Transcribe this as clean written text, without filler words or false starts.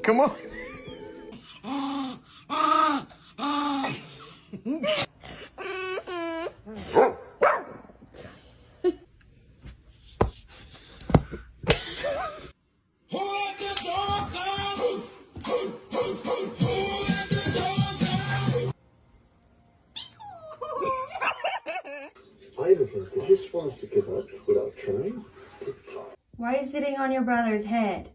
Come on. Iverson, did you swear to give up without trying? Why are you sitting on your brother's head?